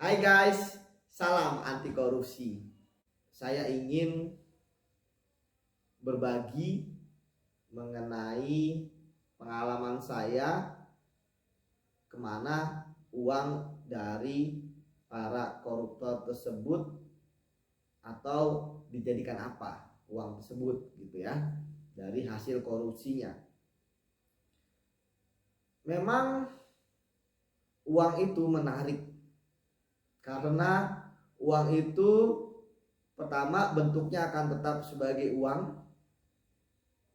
Hai guys, salam anti korupsi. Saya ingin berbagi mengenai pengalaman saya kemana uang dari para koruptor tersebut atau dijadikan apa uang tersebut gitu ya, dari hasil korupsinya. Memang uang itu menarik karena uang itu pertama bentuknya akan tetap sebagai uang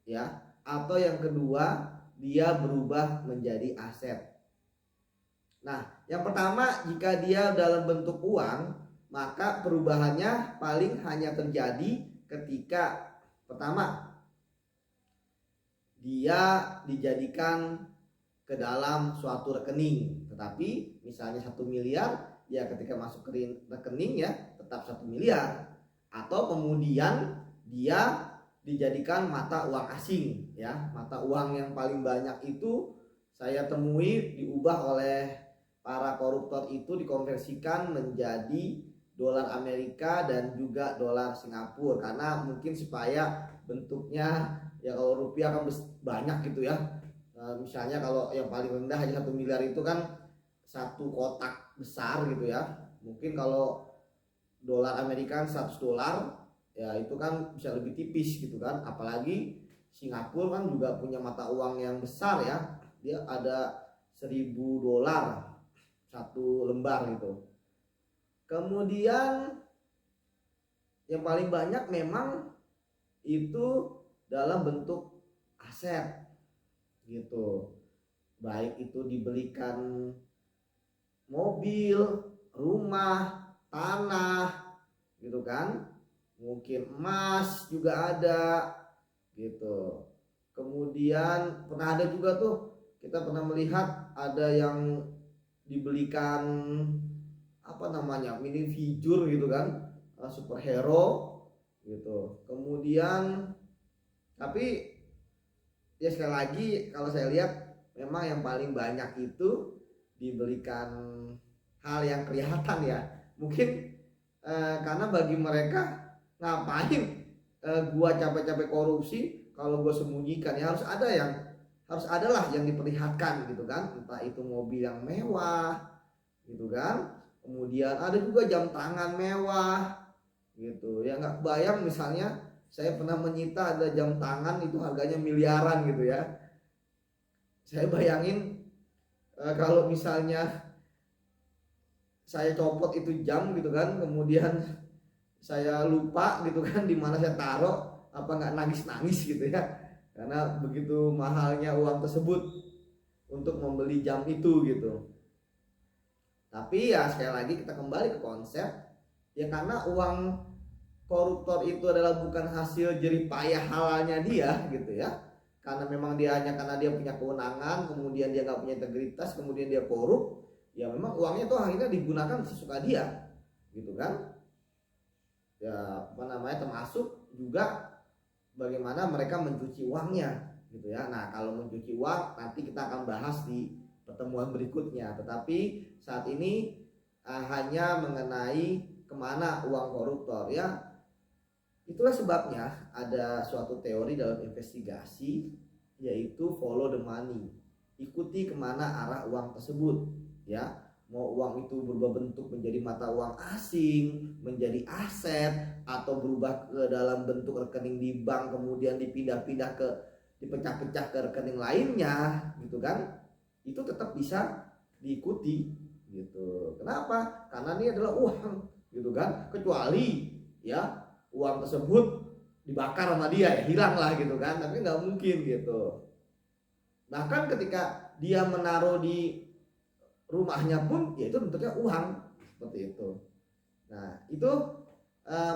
ya, atau yang kedua dia berubah menjadi aset. Nah, yang pertama jika dia dalam bentuk uang, maka perubahannya paling hanya terjadi ketika pertama dia dijadikan ke dalam suatu rekening. Tetapi misalnya 1 miliar, ya ketika masuk ke rekening ya tetap 1 miliar. Atau kemudian dia dijadikan mata uang asing ya. Mata uang yang paling banyak itu saya temui diubah oleh para koruptor itu dikonversikan menjadi dolar Amerika dan juga dolar Singapura, karena mungkin supaya bentuknya ya, kalau rupiah kan banyak gitu ya. Misalnya kalau yang paling rendah aja 1 miliar itu kan satu kotak besar gitu ya. Mungkin kalau dolar Amerika 100 dolar ya itu kan bisa lebih tipis gitu kan. Apalagi Singapura kan juga punya mata uang yang besar ya. Dia ada 1.000 dolar satu lembar gitu. Kemudian yang paling banyak memang itu dalam bentuk aset gitu. Baik itu dibelikan mobil, rumah, tanah gitu kan. Mungkin emas juga ada gitu. Kemudian pernah ada juga tuh, kita pernah melihat ada yang dibelikan apa namanya, mini figure gitu kan, superhero gitu. Kemudian tapi ya sekali lagi kalau saya lihat memang yang paling banyak itu diberikan hal yang kelihatan ya. Mungkin karena bagi mereka ngapain gua capek-capek korupsi kalau gua sembunyikan, ya harus adalah yang diperlihatkan gitu kan. Entah itu mobil yang mewah gitu kan, kemudian ada juga jam tangan mewah gitu ya. Nggak bayang misalnya saya pernah menyita ada jam tangan itu harganya miliaran gitu ya. Saya bayangin kalau misalnya saya copot itu jam gitu kan, kemudian saya lupa gitu kan di mana saya taruh, apa nggak nangis-nangis gitu ya, karena begitu mahalnya uang tersebut untuk membeli jam itu gitu. Tapi ya sekali lagi kita kembali ke konsep ya, karena uang koruptor itu adalah bukan hasil jerih payah halalnya dia gitu ya, karena memang dia hanya karena dia punya kewenangan, kemudian dia nggak punya integritas, kemudian dia korup, ya memang uangnya itu akhirnya digunakan sesuka dia gitu kan. Ya apa namanya, termasuk juga bagaimana mereka mencuci uangnya gitu ya. Nah kalau mencuci uang nanti kita akan bahas di pertemuan berikutnya, tetapi saat ini hanya mengenai kemana uang koruptor ya. Itulah sebabnya ada suatu teori dalam investigasi, yaitu follow the money. Ikuti kemana arah uang tersebut ya. Mau uang itu berubah bentuk menjadi mata uang asing, menjadi aset, atau berubah ke dalam bentuk rekening di bank kemudian dipindah-pindah ke, dipecah-pecah ke rekening lainnya gitu kan, itu tetap bisa diikuti gitu. Kenapa? Karena ini adalah uang gitu kan. Kecuali ya uang tersebut dibakar sama dia, ya hilang lah gitu kan, tapi nggak mungkin gitu. Bahkan ketika dia menaruh di rumahnya pun ya itu bentuknya uang seperti itu. Nah itu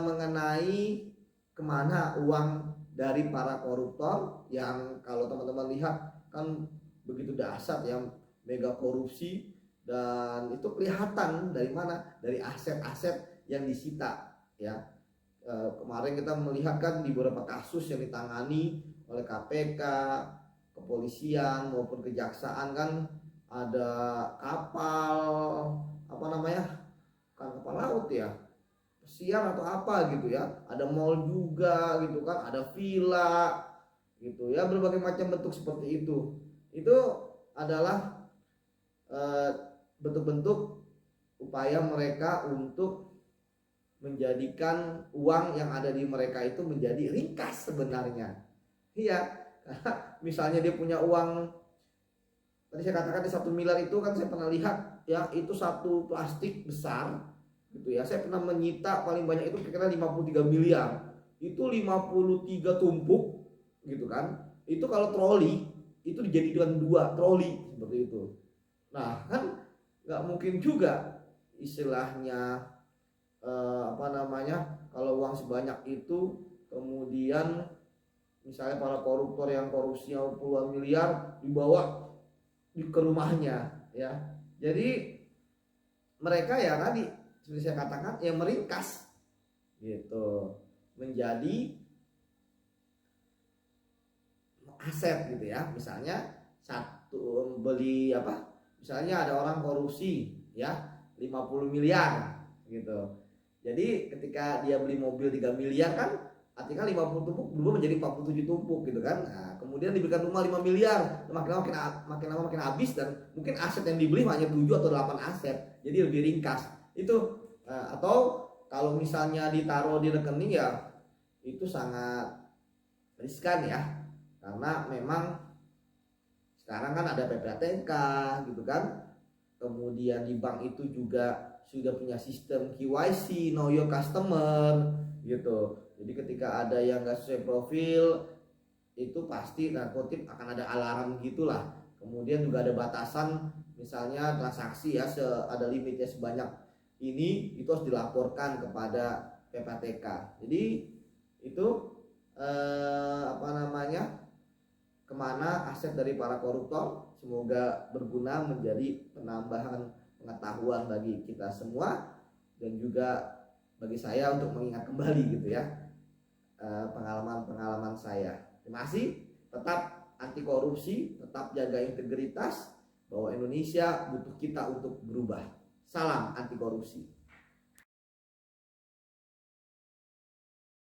mengenai kemana uang dari para koruptor yang kalau teman-teman lihat kan begitu dahsyat ya, mega korupsi, dan itu kelihatan dari mana, dari aset-aset yang disita ya. Kemarin kita melihat kan di beberapa kasus yang ditangani oleh KPK, kepolisian maupun kejaksaan kan, ada kapal apa namanya, bukan kapal laut ya, pesiar atau apa gitu ya, ada mall juga gitu kan, ada villa gitu ya, berbagai macam bentuk seperti itu adalah eh, bentuk-bentuk upaya mereka untuk menjadikan uang yang ada di mereka itu menjadi ringkas sebenarnya. Iya, karena misalnya dia punya uang, tadi saya katakan di 1 miliar itu kan saya pernah lihat ya, itu satu plastik besar gitu ya. Saya pernah menyita paling banyak itu kira-kira 53 miliar. Itu 53 tumpuk gitu kan. Itu kalau troli itu dijadikan 2 troli seperti itu. Nah, kan nggak mungkin juga istilahnya apa namanya, kalau uang sebanyak itu kemudian misalnya para koruptor yang korupsinya puluhan miliar dibawa ke rumahnya ya. Jadi mereka ya tadi seperti saya katakan yang meringkas gitu menjadi aset gitu ya. Misalnya satu beli apa, misalnya ada orang korupsi ya 50 miliar gitu. Jadi ketika dia beli mobil 3 miliar kan, artinya 50 tumpuk berubah menjadi 47 tumpuk gitu kan. Nah, kemudian diberikan rumah 5 miliar, makin lama makin habis, dan mungkin aset yang dibeli hanya 7 atau 8 aset. Jadi lebih ringkas. Itu atau kalau misalnya ditaruh di rekening ya itu sangat riskan ya. Karena memang sekarang kan ada PPATK gitu kan. Kemudian di bank itu juga sudah punya sistem KYC, know your customer gitu. Jadi ketika ada yang nggak sesuai profil itu pasti narkotik akan ada alarm gitulah. Kemudian juga ada batasan, misalnya transaksi ya ada limitnya sebanyak ini, itu harus dilaporkan kepada PPATK. Jadi itu apa namanya, kemana aset dari para koruptor. Semoga berguna menjadi penambahan pengetahuan bagi kita semua, dan juga bagi saya untuk mengingat kembali gitu ya pengalaman-pengalaman saya. Terima kasih. Tetap anti korupsi, tetap jaga integritas, bahwa Indonesia butuh kita untuk berubah. Salam anti korupsi.